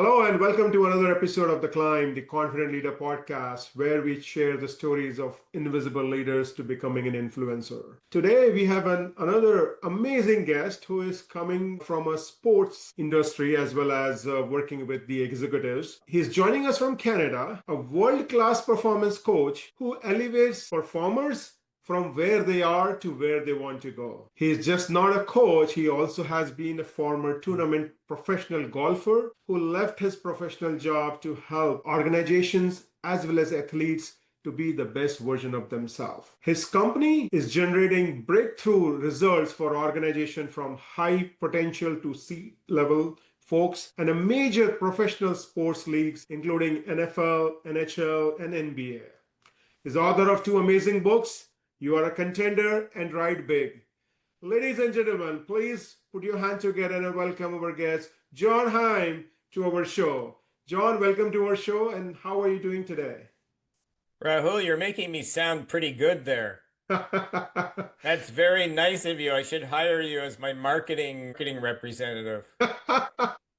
Hello and welcome to another episode of The Climb, the Confident Leader podcast, where we share the stories of invisible leaders to becoming an influencer. Today we have another amazing guest who is coming from a sports industry as well as working with the executives. He's joining us from Canada, a world-class performance coach who elevates performers from where they are to where they want to go. He's just not a coach, he also has been a former tournament professional golfer who left his professional job to help organizations as well as athletes to be the best version of themselves. His company is generating breakthrough results for organizations from high potential to C-level folks and a major professional sports leagues including NFL, NHL, and NBA. He's author of two amazing books, You Are a Contender and Ride Big. Ladies and gentlemen, please put your hand together and welcome our guest, John Haime, to our show. John, welcome to our show, and how are you doing today? Rahul, you're making me sound pretty good there. That's very nice of you. I should hire you as my marketing representative.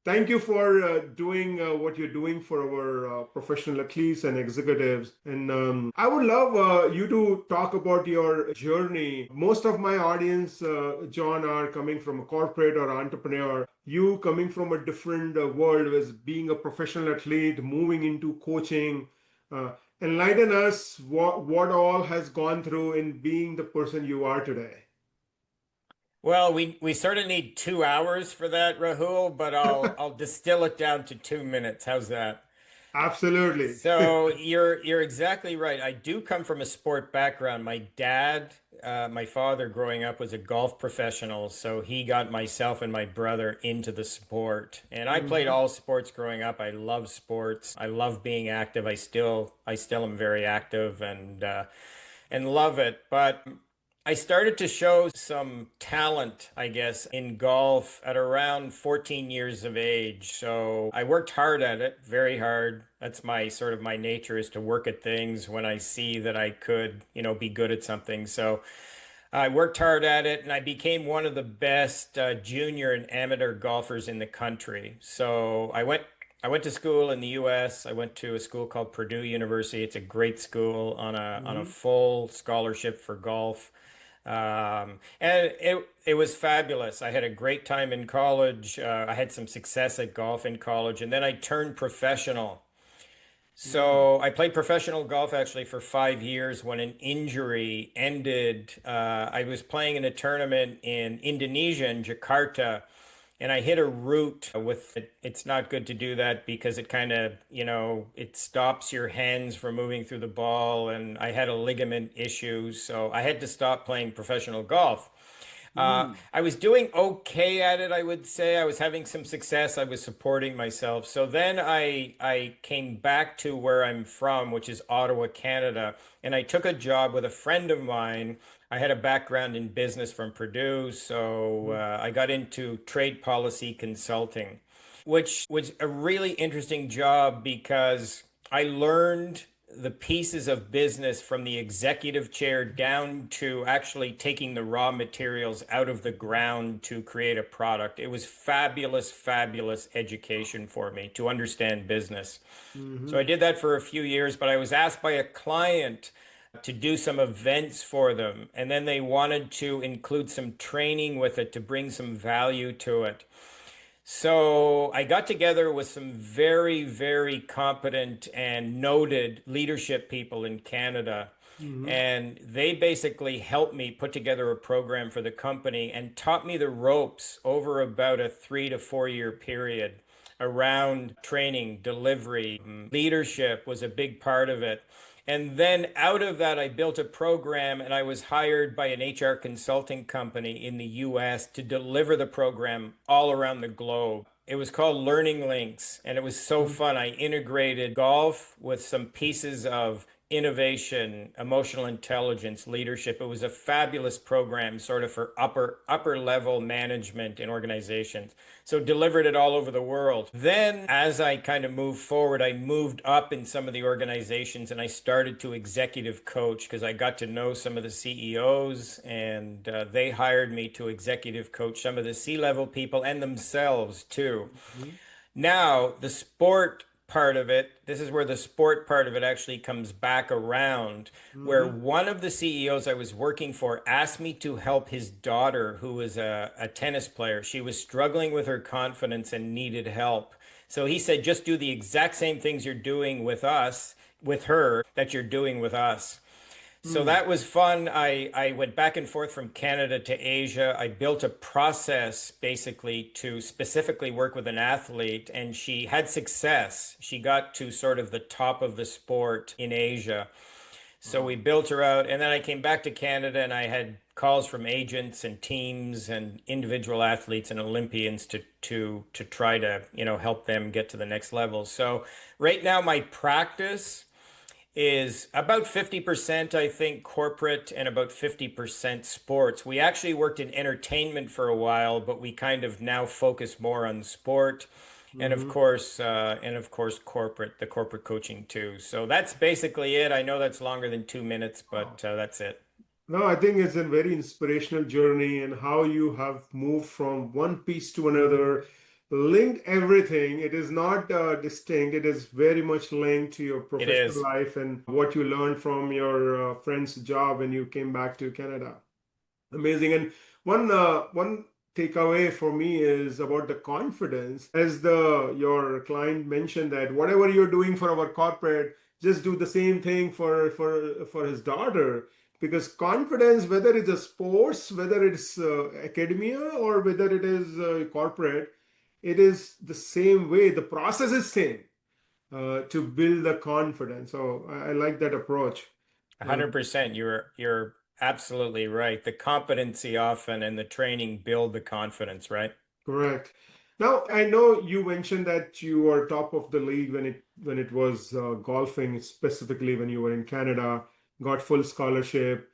Thank you for doing what you're doing for our professional athletes and executives. And I would love you to talk about your journey. Most of my audience, John, are coming from a corporate or entrepreneur. You coming from a different world as being a professional athlete, moving into coaching. Uh, Enlighten us what all has gone through in being the person you are today. Well, we sort of need 2 hours for that, Rahul, but I'll distill it down to 2 minutes. How's that? Absolutely. So you're exactly right. I do come from a sport background. My dad, my father growing up was a golf professional, so he got myself and my brother into the sport. And I played Mhm. all sports growing up. I love sports. I love being active. I still am very active and love it. But I started to show some talent, I guess, in golf at around 14 years of age. So I worked hard at it, very hard. That's my sort of my nature is to work at things when I see that I could, be good at something. So I worked hard at it and I became one of the best junior and amateur golfers in the country. So I went to school in the US. I went to a school called Purdue University. It's a great school on a Mhm. full scholarship for golf. And it was fabulous. I had a great time in college. I had some success at golf in college, and then I turned professional. Mhm. So I played professional golf actually for 5 years when an injury ended. I was playing in a tournament in Indonesia, in Jakarta, and I hit a root with it. It's not good to do that because it kind of, it stops your hands from moving through the ball. And I had a ligament issue, so I had to stop playing professional golf. Mhm. I was doing okay at it, I would say. I was having some success. I was supporting myself. So then I came back to where I'm from, which is Ottawa, Canada, and I took a job with a friend of mine. I had a background in business from Purdue, so I got into trade policy consulting, which was a really interesting job because I learned the pieces of business from the executive chair down to actually taking the raw materials out of the ground to create a product. It was fabulous, fabulous education for me to understand business. So I Mhm. did that for a few years, but I was asked by a client to do some events for them, and then they wanted to include some training with it to bring some value to it. So I got together with some very, very competent and noted leadership people in Canada. Mhm. And they basically helped me put together a program for the company and taught me the ropes over about a 3 to 4 year period around training, delivery, leadership was a big part of it. And then out of that, I built a program and I was hired by an HR consulting company in the US to deliver the program all around the globe. It was called Learning Links, and it was so Mhm. fun. I integrated golf with some pieces of innovation, emotional intelligence, leadership. It was a fabulous program, sort of for upper level management in organizations. So delivered it all over the world. Then, as I kind of moved forward, I moved up in some of the organizations and I started to executive coach because I got to know some of the CEOs and they hired me to executive coach some of the C-level people and themselves too. Mhm. Now, the sport part of it, this is where the sport part of it actually comes back around, where Hmm. one of the CEOs I was working for asked me to help his daughter, who was a tennis player. She was struggling with her confidence and needed help. So he said, just do the exact same things you're doing with us, with her, that you're doing with us. So Hmm. that was fun. I went back and forth from Canada to Asia. I built a process basically to specifically work with an athlete, and she had success. She got to sort of the top of the sport in Asia. So we Wow. built her out, and then I came back to Canada and I had calls from agents and teams and individual athletes and Olympians to try to, help them get to the next level. So right now my practice is about 50%, I think, corporate and about 50% sports. We actually worked in entertainment for a while, but we kind of now focus more on sport Hmm. and of course corporate, the corporate coaching too. So that's basically it. I know that's longer than 2 minutes, Wow. but that's it. No, I think it's a very inspirational journey and how you have moved from one piece to another, linked everything. It is not distinct, it is very much linked to your It professional is. life and what you learned from your friend's job when you came back to Canada. Amazing. And one takeaway for me is about the confidence. As the your client mentioned that whatever you're doing for our corporate, just do the same thing for his daughter. Because confidence, whether it's a sports, whether it's academia, or whether it is corporate, it is the same way. The process is same to build the confidence. So I like that approach. Uh, 100%. You're absolutely right. The competency often and the training build the confidence, right? Correct. Now, I know you mentioned that you were top of the league when it was golfing, specifically when you were in Canada, got full scholarship.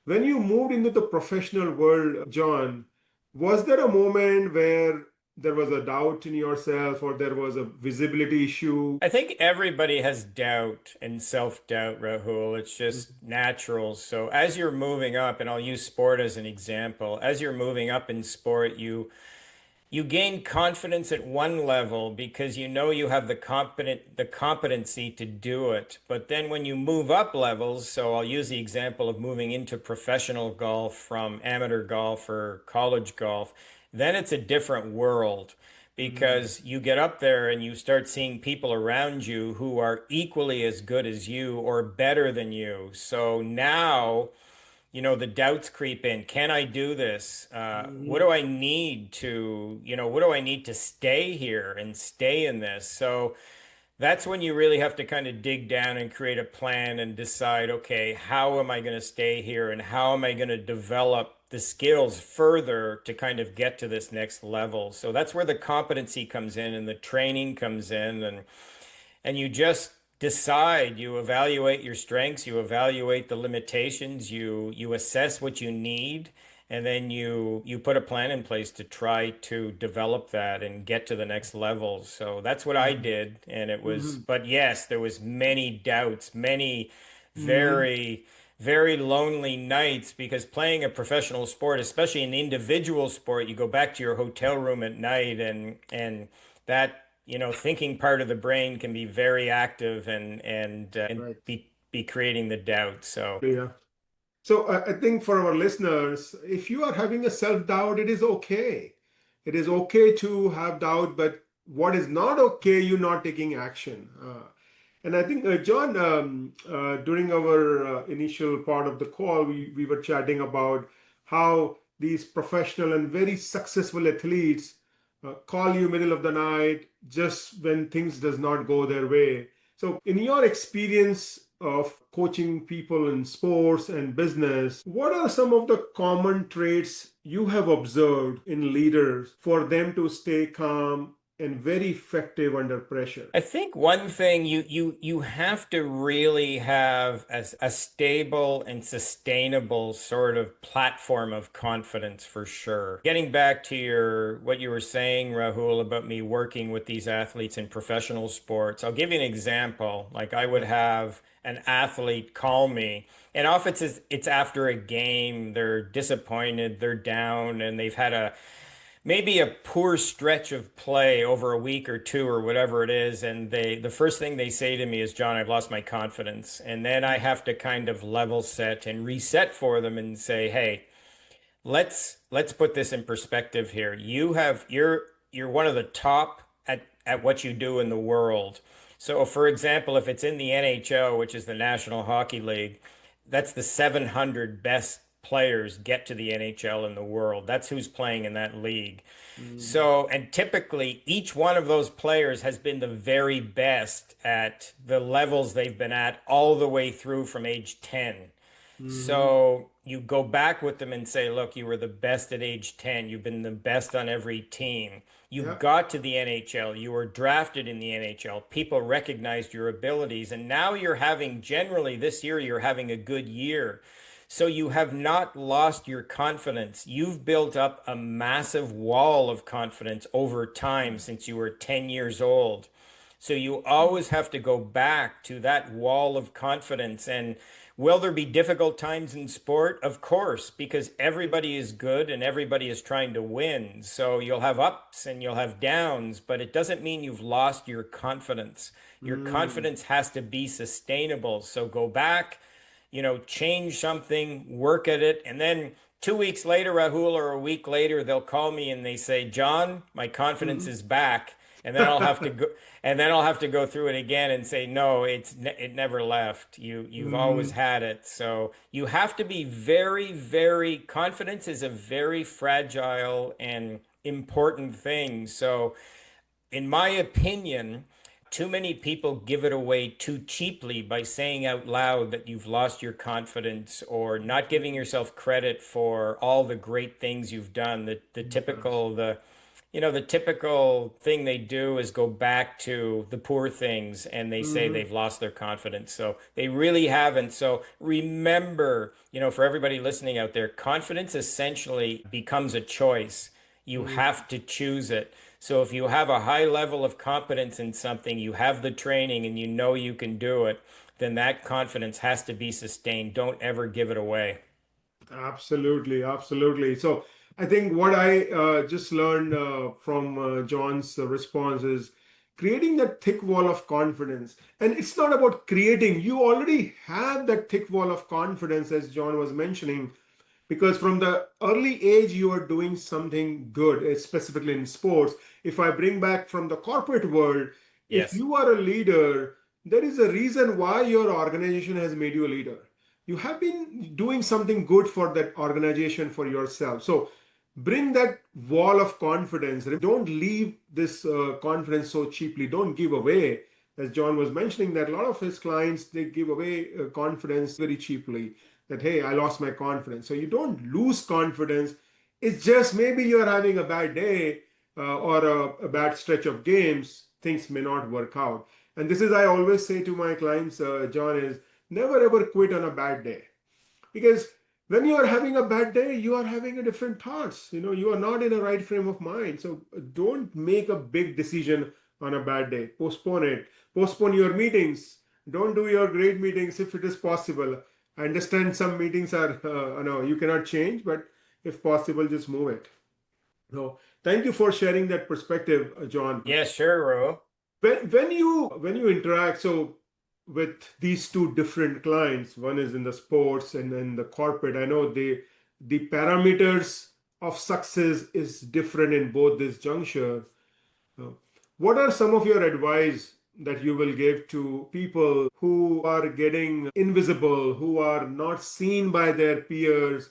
When you moved into the professional world, John, was there a moment where there was a doubt in yourself or there was a visibility issue? I think everybody has doubt and self-doubt, Rahul. It's just natural. So as you're moving up, and I'll use sport as an example, as you're moving up in sport, you gain confidence at one level because you know you have the competency to do it. But then when you move up levels, so I'll use the example of moving into professional golf from amateur golf or college golf, then it's a different world Mm, because you get up there and you start seeing people around you who are equally as good as you or better than you. So now the doubts creep in. Can I do this? What mhm, do I need to, what do I need to stay here and stay in this? So that's when you really have to kind of dig down and create a plan and decide, okay, how am I going to stay here and how am I going to develop the skills further to kind of get to this next level? So that's where the competency comes in and the training comes in and you just decide, you evaluate your strengths, you evaluate the limitations, you assess what you need, and then you put a plan in place to try to develop that and get to the next level. So that's what I mhm, did, and it was, mhm, but yes, there was many doubts, many mhm. very very lonely nights because playing a professional sport, especially an individual sport, you go back to your hotel room at night and that thinking part of the brain can be very active and Right. be creating the doubt. So Yeah. So I think for our listeners, if you are having a self-doubt, it is okay. It is okay to have doubt, but what is not okay, you're not taking action. And I think, John, during our initial part of the call, we were chatting about how these professional and very successful athletes call you middle of the night just when things does not go their way. So, in your experience of coaching people in sports and business, what are some of the common traits you have observed in leaders for them to stay calm and very effective under pressure? I think one thing you have to really have a stable and sustainable sort of platform of confidence for sure. Getting back to your what you were saying, Rahul, about me working with these athletes in professional sports, I'll give you an example. Like I would Yeah. have an athlete call me, and often it's after a game, they're disappointed, they're down, and they've had a maybe a poor stretch of play over a week or two or whatever it is, and the first thing they say to me is, John, I've lost my confidence. And then I have to kind of level set and reset for them and say, hey, let's put this in perspective here. You're one of the top at what you do in the world. So for example, if it's in the NHL, which is the National Hockey League, that's the 700 best players get to the NHL in the world. That's who's playing in that league. Mm, So, and typically each one of those players has been the very best at the levels they've been at all the way through from age 10. mhm. So you go back with them and say, look, you were the best at age 10. You've been the best on every team. You Yeah. got to the NHL. You were drafted in the NHL. People recognized your abilities. And now you're having, generally this year, you're having a good year. So you have not lost your confidence. You've built up a massive wall of confidence over time since you were 10 years old. So you always have to go back to that wall of confidence. And will there be difficult times in sport? Of course, because everybody is good and everybody is trying to win. So you'll have ups and you'll have downs, but it doesn't mean you've lost your confidence. Your Mm. confidence has to be sustainable. So go back, change something, work at it, and then 2 weeks later, Rahul, or a week later, they'll call me and they say, John, my confidence Mhm. is back. And then I'll have to go, and then I'll have to go through it again and say, no, it never left. You've always Mhm. had it. So you have to be very, very, confidence is a very fragile and important thing. So in my opinion, too many people give it away too cheaply by saying out loud that you've lost your confidence or not giving yourself credit for all the great things you've done. Yes. The typical thing they do is go back to the poor things and they say Mhm. they've lost their confidence. So they really haven't. So remember, for everybody listening out there, confidence essentially becomes a choice. You Mhm. have to choose it. So if you have a high level of competence in something, you have the training and you know you can do it, then that confidence has to be sustained. Don't ever give it away. Absolutely, absolutely. So I think what I just learned from John's response is creating that thick wall of confidence. And it's not about creating, you already have that thick wall of confidence, as John was mentioning, because from the early age you are doing something good, specifically in sports. If I bring back from the corporate world, if Yes. you are a leader, there is a reason why your organization has made you a leader. You have been doing something good for that organization, for yourself. So bring that wall of confidence. Don't leave this confidence so cheaply. Don't give away, as John was mentioning, that a lot of his clients, they give away confidence very cheaply, that hey, I lost my confidence. So you don't lose confidence. It's just maybe you're having a bad day, or a bad stretch of games. Things may not work out. And this is, I always say to my clients, John, is never ever quit on a bad day, because when you are having a bad day, you are having a different thoughts. You are not in a right frame of mind. So don't make a big decision on a bad day. Postpone it. Postpone your meetings. Don't do your great meetings if it is possible. I understand some meetings are, no, you cannot change, but if possible, just move it. No, thank you for sharing that perspective, John. Yeah, sure, Ro. When you interact so with these two different clients, one is in the sports and then the corporate, I know the parameters of success is different in both this juncture. Uh, what are some of your advice that you will give to people who are getting invisible, who are not seen by their peers,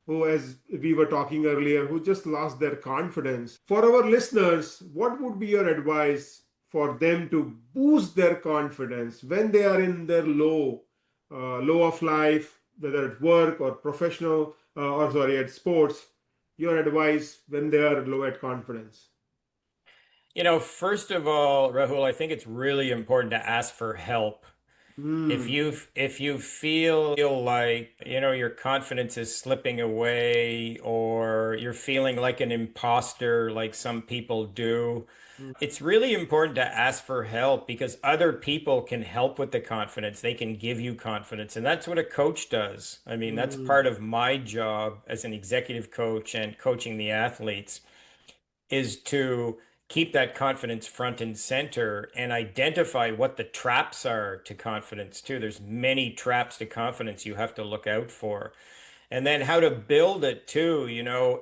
who, as we were talking earlier, who just lost their confidence? For our listeners, what would be your advice for them to boost their confidence when they are in their low of life, whether at work or professional, or sorry, at sports? Your advice when they are low at confidence. First of all, Rahul, I think it's really important to ask for help. If Hmm. you feel like, your confidence is slipping away or you're feeling like an imposter like some people do, it's really important to ask for help because other people can help with the confidence. They can give you confidence, and that's what a coach does. I mean, that's Hmm. part of my job as an executive coach and coaching the athletes. is to keep that confidence front and center and identify what the traps are to confidence too. There's many traps to confidence you have to look out for. And then how to build it too,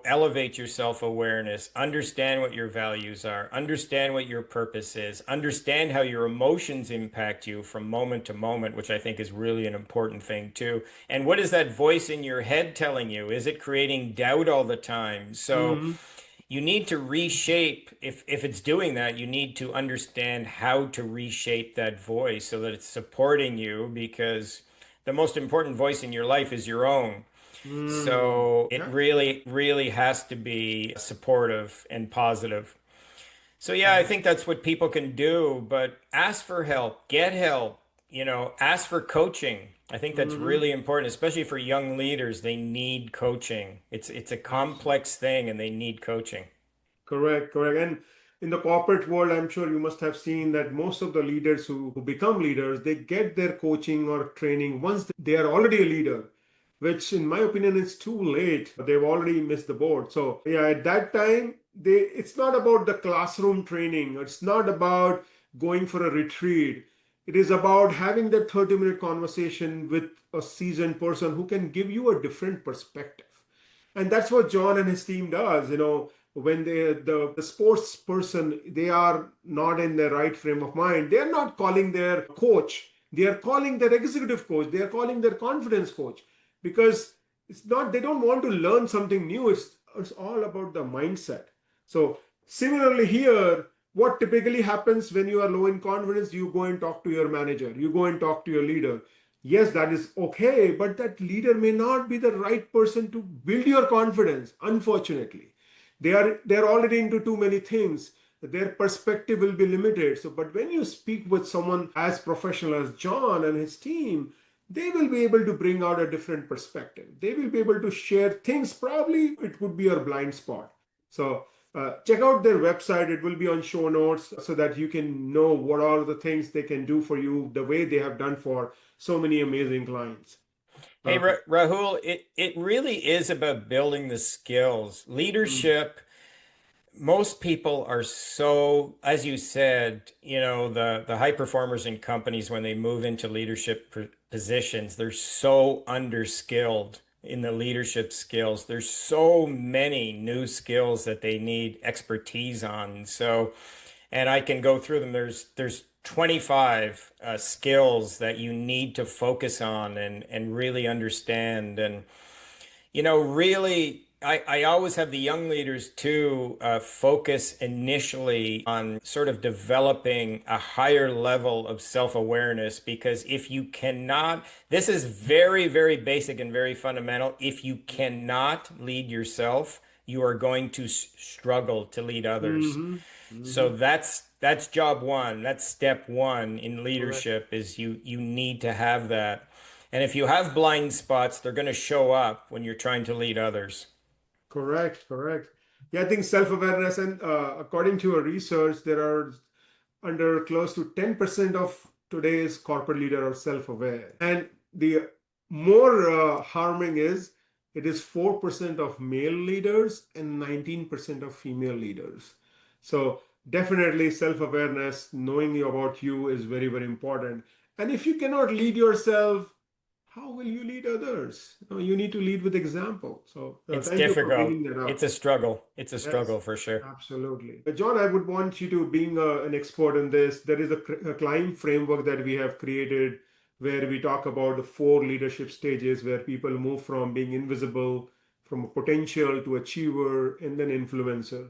elevate your self-awareness, understand what your values are, understand what your purpose is, understand how your emotions impact you from moment to moment, which I think is really an important thing too. And what is that voice in your head telling you? Is it creating doubt all the time? So Hmm. you need to reshape, if it's doing that, you need to understand how to reshape that voice so that it's supporting you because the most important voice in your life is your own. Mm. So it Yeah. really, really has to be supportive and positive. So yeah, I think that's what people can do, but ask for help, get help, ask for coaching. I think that's Hmm. really important, especially for young leaders. They need coaching. It's a Absolutely. complex thing and they need coaching. Correct, correct. And in the corporate world, I'm sure you must have seen that most of the leaders who become leaders, they get their coaching or training once they are already a leader, which in my opinion is too late. They've already missed the boat. So yeah, at that time, it's not about the classroom training. It's not about going for a retreat. It is about having that 30-minute conversation with a seasoned person who can give you a different perspective. And that's what John and his team does. When the sports person, they are not in the right frame of mind, they are not calling their coach, they are calling their executive coach, they are calling their confidence coach, because it's not, they don't want to learn something new. It's all about the mindset. So similarly here, what typically happens when you are low in confidence, you go and talk to your manager, you go and talk to your leader. Yes, that is okay, but that leader may not be the right person to build your confidence, unfortunately. They're already into too many things. Their perspective will be limited. So but when you speak with someone as professional as John and his team, they will be able to bring out a different perspective. They will be able to share things, probably it would be your blind spot. So check out their website. It will be on show notes so that you can know what are the things they can do for you, the way they have done for so many amazing clients. Hey, Uh, Rahul, it really is about building the skills. mm, Leadership, most people are so, as you said, the high performers in companies when they move into leadership positions, they're so underskilled in the leadership skills. There's so many new skills that they need expertise on. So, and I can go through them. There's 25 skills that you need to focus on and really understand. And really, I always have the young leaders too focus initially on sort of developing a higher level of self-awareness because if you cannot, this is very, very basic and very fundamental. If you cannot lead yourself, you are going to struggle to lead others. mm-hmm, So mm-hmm. that's job one. That's step one in Correct. leadership is you need to have that. And if you have blind spots, they're going to show up when you're trying to lead others. Correct, correct. Yeah, I think self-awareness, and according to a research, there are under close to 10% of today's corporate leader are self-aware. And the more harming is it is 4% of male leaders and 19% of female leaders. So definitely self-awareness, knowing about you is very, very important. And if you cannot lead yourself, how will you lead others? You need to lead with example. So It's thank you for difficult. bringing that It's up. a struggle. It's a Yes, struggle for sure. absolutely. John, I would want you to, being an expert in this, there is a climb framework that we have created where we talk about the four leadership stages where people move from being invisible, from a potential to achiever, and then influencer.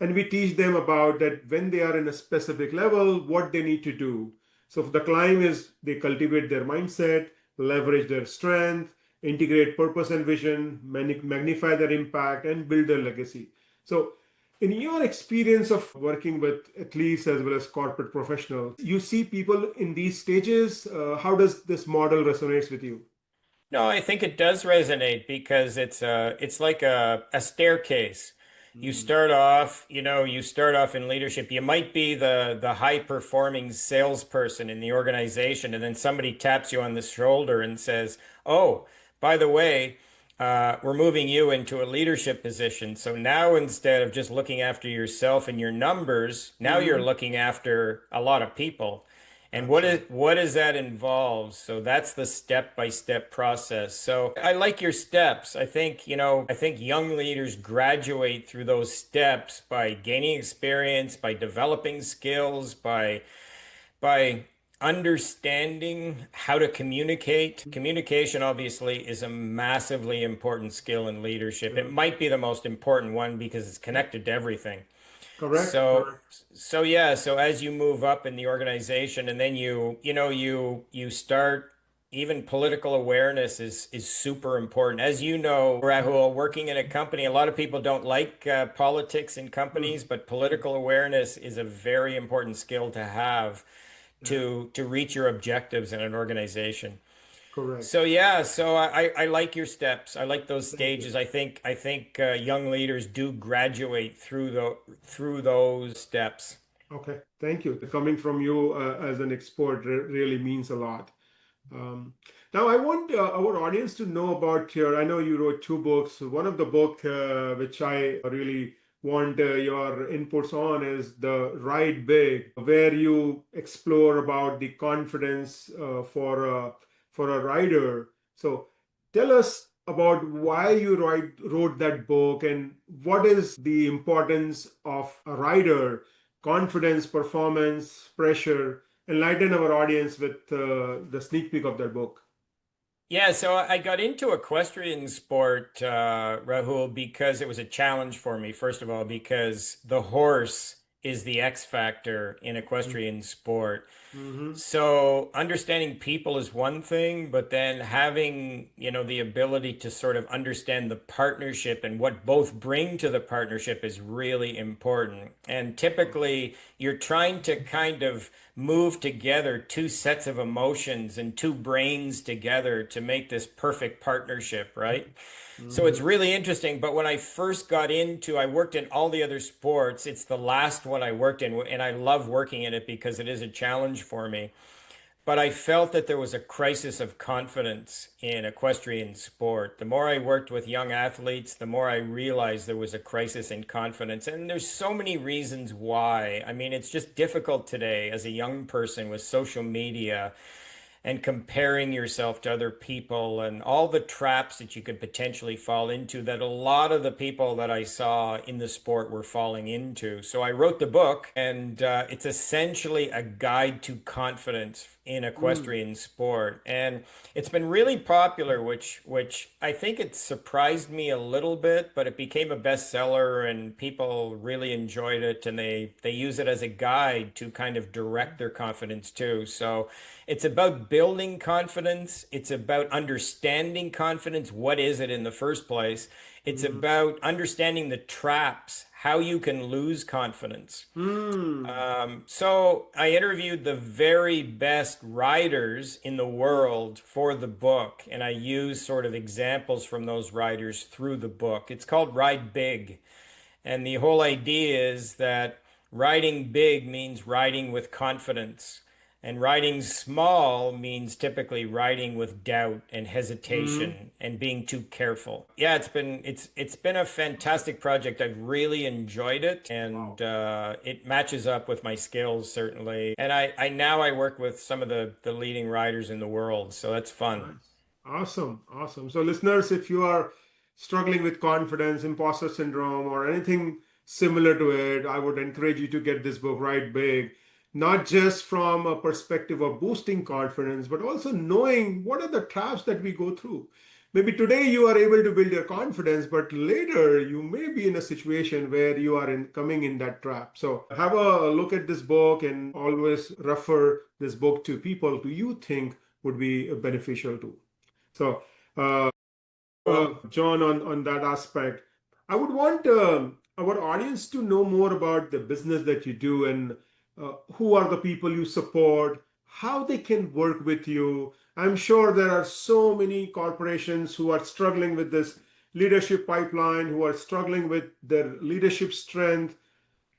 And we teach them about that when they are in a specific level, what they need to do. So if the climb is they cultivate their mindset, leverage their strength, integrate purpose and vision, magnify their impact, and build their legacy. So, in your experience of working with athletes as well as corporate professionals, you see people in these stages. How does this model resonates with you? No, I think it does resonate because it's like a staircase. Mm, You start off in leadership. You might be the high performing salesperson in the organization, and then somebody taps you on the shoulder and says, "Oh, by the way, we're moving you into a leadership position. So now instead of just looking after yourself and your numbers, now you're Hmm. looking after a lot of people. And That's right. what does that involve? So that's the step-by-step process. So I like your steps. I think, I think young leaders graduate through those steps by gaining experience, by developing skills, by understanding how to communicate. Communication obviously is a massively important skill in leadership. It Yeah. might be the most important one because it's Yeah. connected to everything. Correct. So Correct. so yeah, so as you move up in the organization and then you start even political awareness is super important. As you know, Rahul, working in a company, a lot of people don't like politics in Mm. companies, but political awareness is a very important skill to have Yeah. to reach your objectives in an organization. Correct. So yeah, so I like your steps. I like those Thank you. stages. I think young leaders do graduate through those steps. Okay. Thank you. Coming from you as an expert really means a lot. Um, Now, I want our audience to know about your. I know you wrote two books. One of the book which I really want your inputs on is the Ride Big, where you explore about the confidence for a rider. So, tell us about why you wrote that book and what is the importance of a rider, confidence, performance, pressure. Enlighten our audience with the sneak peek of that book. Yeah, so I got into equestrian sport, Rahul, because it was a challenge for me. First of all, because the horse is the X factor in equestrian sport. Mm-hmm. So understanding people is one thing, but then having, the ability to sort of understand the partnership and what both bring to the partnership is really important. And typically, you're trying to kind of move together two sets of emotions and two brains together to make this perfect partnership, right? So Mm-hmm. it's really interesting. But when I first got into, I worked in all the other sports. It's the last one I worked in, and I love working in it because it is a challenge for me. But I felt that there was a crisis of confidence in equestrian sport. The more I worked with young athletes, the more I realized there was a crisis in confidence. And there's so many reasons why. I mean, it's just difficult today as a young person with social media and comparing yourself to other people and all the traps that you could potentially fall into that a lot of the people that I saw in the sport were falling into. So I wrote the book, and it's essentially a guide to confidence in Mm. equestrian sport. And it's been really popular, which I think it surprised me a little bit, but it became a bestseller and people really enjoyed it and they use it as a guide to kind of direct their confidence too. So it's about building confidence. It's about understanding confidence. What is it in the first place? It's Mm. about understanding the traps, how you can lose confidence. Mm. So I interviewed the very best riders in the world for the book, and I use sort of examples from those riders through the book. It's called Ride Big. And the whole idea is that riding big means riding with confidence. And riding small means typically riding with doubt and Mm. hesitation and being too careful. Yeah, it's been a fantastic project. I've really enjoyed it, and Wow. it matches up with my skills certainly. And I now I work with some of the leading riders in the world, so that's fun. Nice. Awesome. Awesome. So, listeners, if you are struggling with confidence, imposter syndrome, or anything similar to it, I would encourage you to get this book, Right Big, not just from a perspective of boosting confidence, but also knowing what are the traps that we go through. Maybe today you are able to build your confidence, but later you may be in a situation where you are coming in that trap. So have a look at this book and always refer this book to people who you think would be beneficial to. So, John, on that aspect, I would want our audience to know more about the business that you do and who are the people you support, how they can work with you. I'm sure there are so many corporations who are struggling with this leadership pipeline, who are struggling with their leadership strength,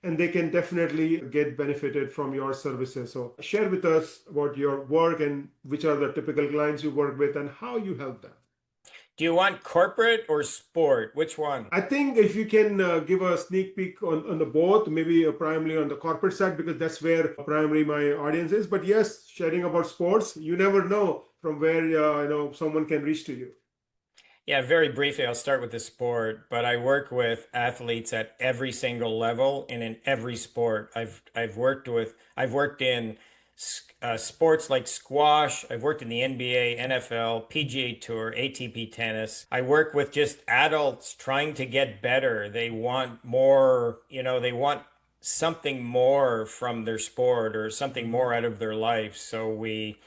and they can definitely get benefited from your services. So share with us about your work and which are the typical clients you work with and how you help them. Do you want corporate or sport? Which one? I think if you can give a sneak peek on the both, maybe primarily on the corporate side, because that's where primarily my audience is. But yes, sharing about sports, you never know from where someone can reach to you. Yeah, very briefly, I'll start with the sport, but I work with athletes at every single level and in every sport. I've worked in sports like squash. I've worked in the NBA, NFL, PGA Tour, ATP tennis. I work with just adults trying to get better. They want more, they want something more from their sport or something Mhm. more out of their life. So we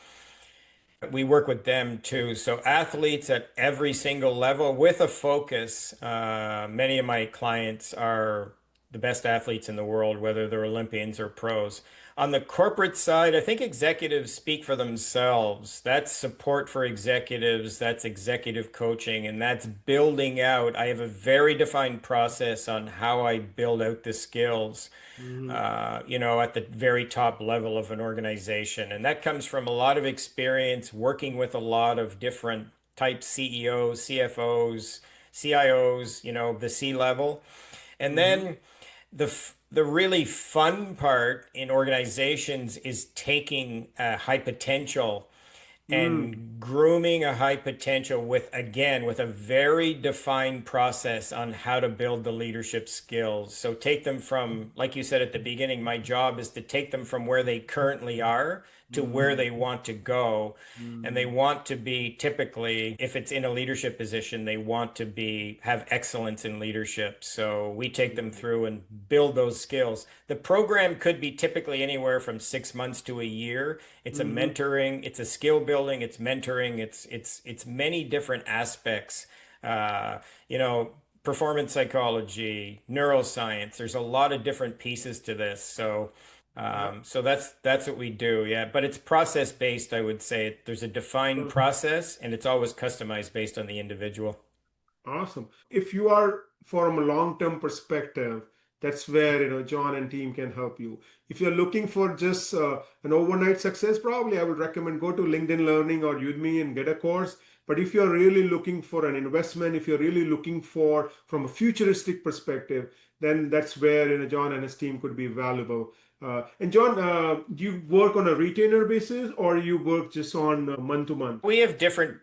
work with them too. So athletes at every single level with a focus. Many of my clients are the best athletes in the world, whether they're Olympians or pros. On the corporate side, I think executives speak for themselves. That's support for executives, that's executive coaching, and that's building out. I have a very defined process on how I build out the skills Mhm. at the very top level of an organization. And that comes from a lot of experience working with a lot of different type CEOs, CFOs, CIOs, the C level. And Mhm. then the really fun part in organizations is taking high potential Mhm. and grooming a high potential with, again, with a very defined process on how to build the leadership skills. So take them from, like you said at the beginning, my job is to take them from where they currently are to where Mhm. they want to go. And they Mhm. want to be typically, if it's in a leadership position, they want to have excellence in leadership. So we take them Mhm. through and build those skills. The program could be typically anywhere from 6 months to a year. It's a Mhm. mentoring, it's a skill building, it's mentoring, it's many different aspects. Uh, you know, Performance psychology, neuroscience. There's a lot of different pieces to this. So, Yeah. so that's what we do. Yeah, but it's process based, I would say. There's a defined process, and it's always customized based on the individual. Awesome. If you are from a long-term perspective, that's where John and team can help you. If you're looking for just an overnight success, probably I would recommend go to LinkedIn Learning or Udemy and get a course. But if you're really looking for an investment, if you're really looking for from a futuristic perspective, then that's where John and his team could be valuable. And John, do you work on a retainer basis or you work just on month to month? We have different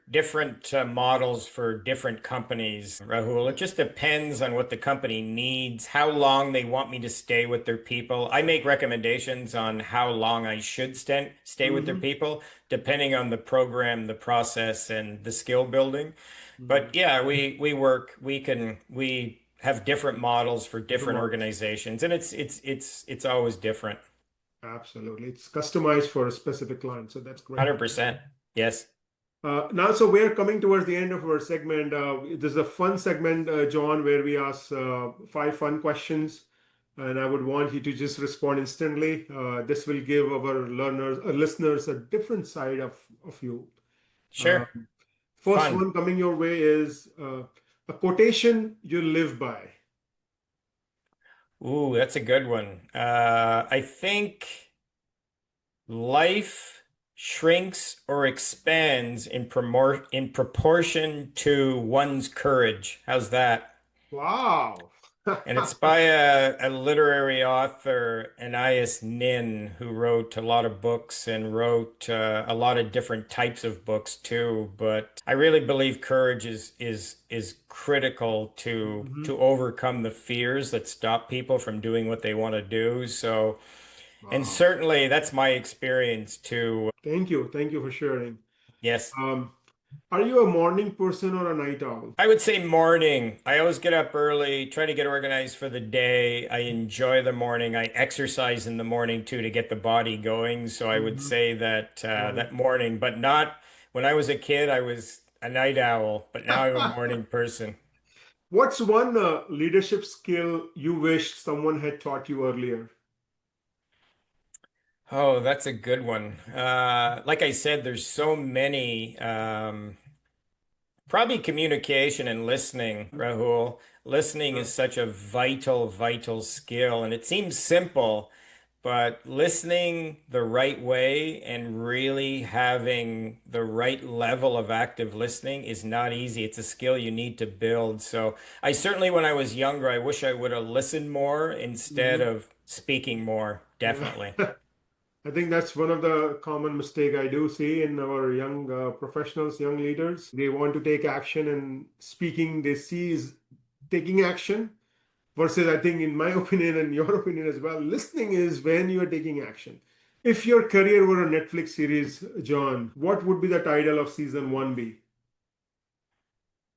models for different companies, Rahul. It just depends on what the company needs, how long they want me to stay with their people. I make recommendations on how long I should stay with their Mm-hmm. people, depending on the program, the process, and the skill building. But yeah, we have different models for Different different models. organizations, and it's always different. Absolutely. It's customized for a specific client. So that's great. 100%. Yes. Now, so we're coming towards the end of our segment. This is a fun segment, John, where we ask five fun questions. And I would want you to just respond instantly. This will give our listeners a different side of you. Uh, Sure. First Fun. one coming your way is a quotation you live by. Ooh, that's a good one. I think life shrinks or expands in proportion to one's courage. How's that? Wow. And it's by a literary author, Anais Nin, who wrote a lot of books and wrote a lot of different types of books too. But I really believe courage is critical Mhm. to overcome the fears that stop people from doing what they want to do. So, and Wow. certainly that's my experience too. Thank you. Thank you for sharing. Yes. Um, are you a morning person or a night owl? I would say morning. I always get up early, try to get organized for the day. I enjoy the morning. I exercise in the morning too to get the body going. So I would Mhm. say that Morning. that morning, but not when I was a kid, I was a night owl, but now I'm a morning person. What's one leadership skill you wish someone had taught you earlier? Oh, that's a good one. Like I said, there's so many. Probably communication and listening, Rahul. Listening Uh, is such a vital skill, and it seems simple. but listening the right way and really having the right level of active listening is not easy. It's a skill you need to build. So I certainly, when I was younger, I wish I would have listened more instead Mhm. of speaking more. Yeah. Definitely. I think that's one of the common mistake I do see in our young professionals, young leaders. They want to take action, and speaking they see is taking action. Versus, I think, in my opinion and your opinion as well, listening is when you are taking action. If your career were a Netflix series, John, what would be the title of season one be?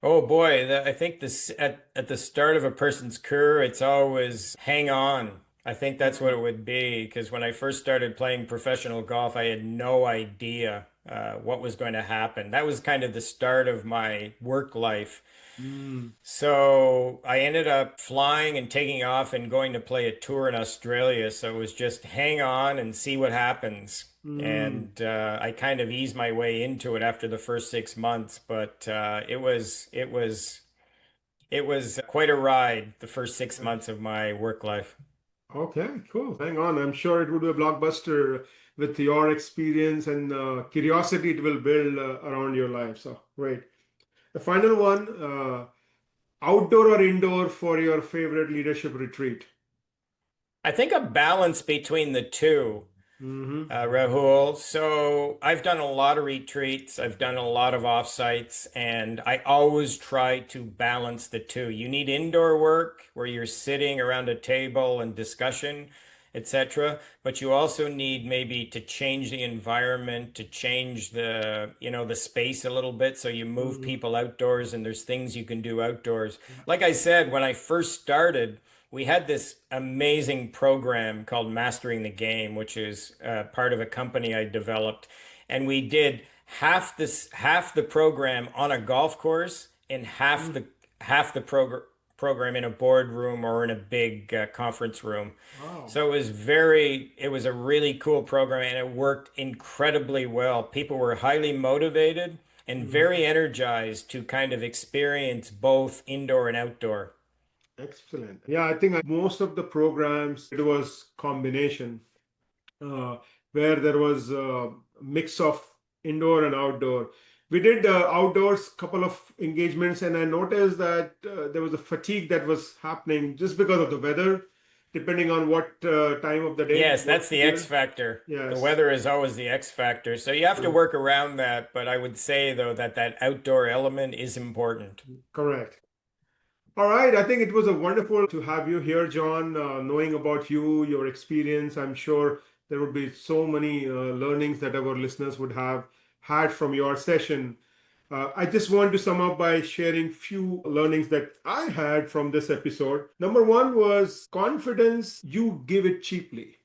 Oh boy, I think this at the start of a person's career, it's always hang on. I think that's what Mm, it would be because when I first started playing professional golf, I had no idea what was going to happen. That was kind of the start of my work life. mm, So I ended up flying and taking off and going to play a tour in Australia. So it was just hang on and see what happens. mm. And I kind of eased my way into it after the first 6 months, but it was quite a ride the first 6 months of my work life. Okay, cool. Hang on. I'm sure it would be a blockbuster with your experience and curiosity it will build around your life. So, great. The final one, outdoor or indoor for your favorite leadership retreat? I think a balance between the two. Mm-hmm. Rahul. So I've done a lot of retreats, I've done a lot of offsites, and I always try to balance the two. You need indoor work where you're sitting around a table and discussion, etc. But you also need maybe to change the environment, to change the space a little bit. So you move Mm-hmm. people outdoors and there's things you can do outdoors. Yeah. Like I said, when I first started, we had this amazing program called Mastering the Game, which is part of a company I developed, and we did half the program on a golf course and Mm. half the program in a boardroom or in a big conference room. Wow. So it was a really cool program and it worked incredibly well. People were highly motivated and Mhm. very energized to kind of experience both indoor and outdoor. Excellent. Yeah, I think most of the programs, it was combination uh, where there was a mix of indoor and outdoor. We did outdoors couple of engagements, and I noticed that there was a fatigue that was happening just because of the weather, depending on what time of the day it Yes, was that's the X here. factor. The Yes, weather is always the X factor. So you have to correct. work around that, but I would say though that that outdoor element is important. Correct. All right, I think it was a wonderful to have you here, John. Knowing about you, your experience, I'm sure there would be so many learnings that our listeners would have had from your session. I just want to sum up by sharing few learnings that I had from this episode. Number one was confidence, you give it cheaply.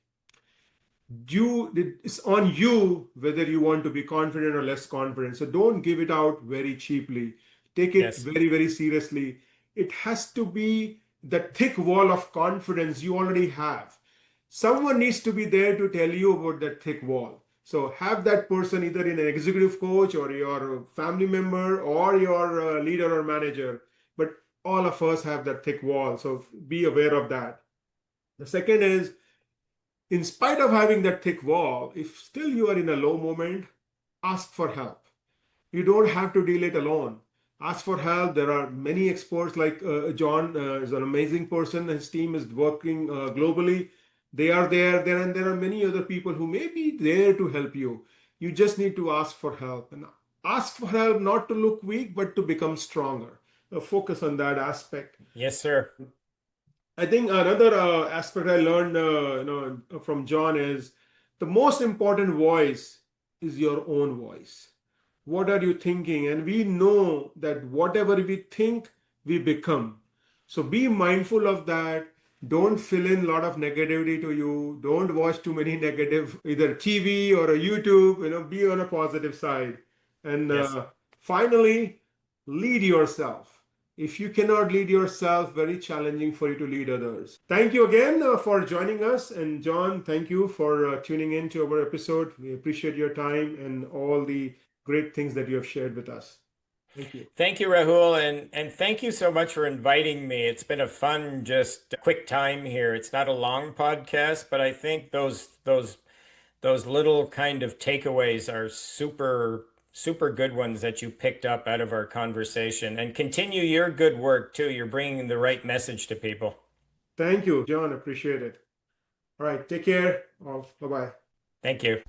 It's on you whether you want to be confident or less confident, so don't give it out very cheaply. Take it Yes. very seriously. It has to be the thick wall of confidence you already have. Someone needs to be there to tell you about that thick wall, so have that person either in an executive coach or your family member or your leader or manager, but all of us have that thick wall, so be aware of that. The second is, in spite of having that thick wall, if still you are in a low moment, ask for help. You don't have to deal it alone. Ask for help. There are many experts like John is an amazing person. His team is working globally. They are there, and there are many other people who may be there to help you. You just need to ask for help, and ask for help not to look weak, but to become stronger. Focus on that aspect. Yes, sir. I think another aspect I learned, from John is the most important voice is your own voice. What are you thinking? And we know that whatever we think, we become. So be mindful of that. Don't fill in a lot of negativity to you. Don't watch too many negative, either TV or a YouTube. Be on a positive side. And Yes. finally, lead yourself. If you cannot lead yourself, very challenging for you to lead others. Thank you again for joining us. And John, thank you for tuning in to our episode. We appreciate your time and all the great things that you have shared with us. Thank you. Thank you, Rahul, and thank you so much for inviting me. It's been a fun, just quick time here. It's not a long podcast, but I think those little kind of takeaways are super good ones that you picked up out of our conversation. And continue your good work too. You're bringing the right message to people. Thank you, John. Appreciate it. All right. Take care. Bye bye. Thank you.